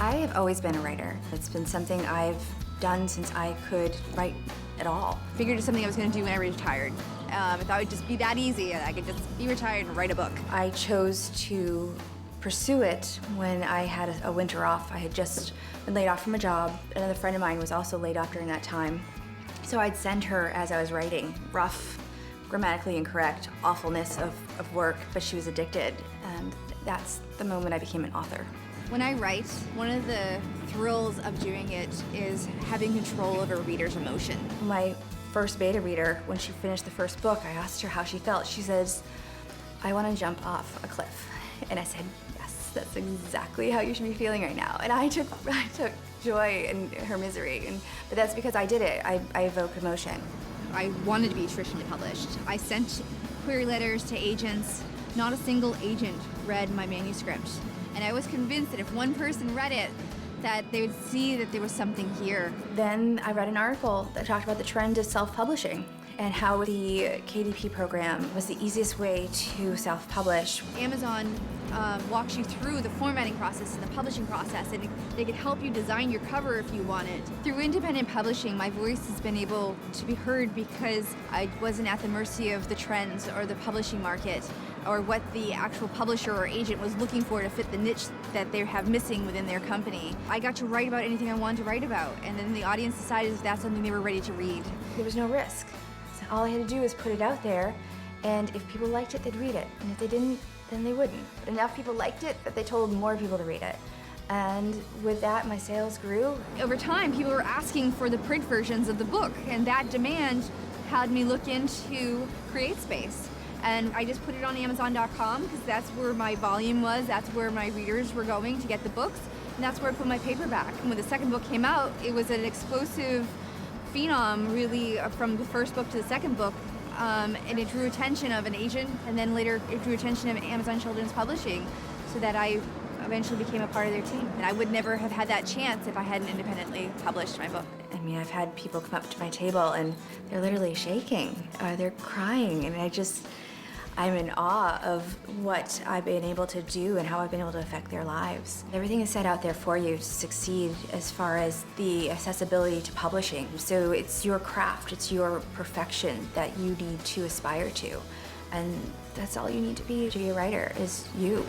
I have always been a writer. It's been something I've done since I could write at all. Figured it's something I was going to do when I retired. I thought it would just be that easy. I could just be retired and write a book. I chose to pursue it when I had a winter off. I had just been laid off from a job. Another friend of mine was also laid off during that time. So I'd send her as I was writing rough, grammatically incorrect awfulness of work, but she was addicted. And that's the moment I became an author. When I write, one of the thrills of doing it is having control over a reader's emotion. My first beta reader, when she finished the first book, I asked her how she felt. She says, "I want to jump off a cliff." And I said, "Yes, that's exactly how you should be feeling right now." And I took joy in her misery, but that's because I did it. I evoke emotion. I wanted to be traditionally published. I sent query letters to agents. Not a single agent read my manuscript. And I was convinced that if one person read it, that they would see that there was something here. Then I read an article that talked about the trend of self-publishing and how the KDP program was the easiest way to self-publish. Amazon walks you through the formatting process and the publishing process, and they could help you design your cover if you wanted. Through independent publishing, my voice has been able to be heard because I wasn't at the mercy of the trends or the publishing market or what the actual publisher or agent was looking for to fit the niche that they have missing within their company. I got to write about anything I wanted to write about, and then the audience decided if that's something they were ready to read. There was no risk. So all I had to do was put it out there, and if people liked it, they'd read it. And if they didn't, then they wouldn't. But enough people liked it that they told more people to read it. And with that, my sales grew. Over time, people were asking for the print versions of the book, and that demand had me look into CreateSpace. And I just put it on Amazon.com because that's where my volume was, that's where my readers were going to get the books, and that's where I put my paperback. And when the second book came out, it was an explosive phenom, really, from the first book to the second book, and it drew attention of an agent, and then later it drew attention of Amazon Children's Publishing, so that I eventually became a part of their team. And I would never have had that chance if I hadn't independently published my book. I mean, I've had people come up to my table and they're literally shaking, or they're crying, and I'm in awe of what I've been able to do and how I've been able to affect their lives. Everything is set out there for you to succeed as far as the accessibility to publishing. So it's your craft, it's your perfection that you need to aspire to. And that's all you need to be a writer, is you.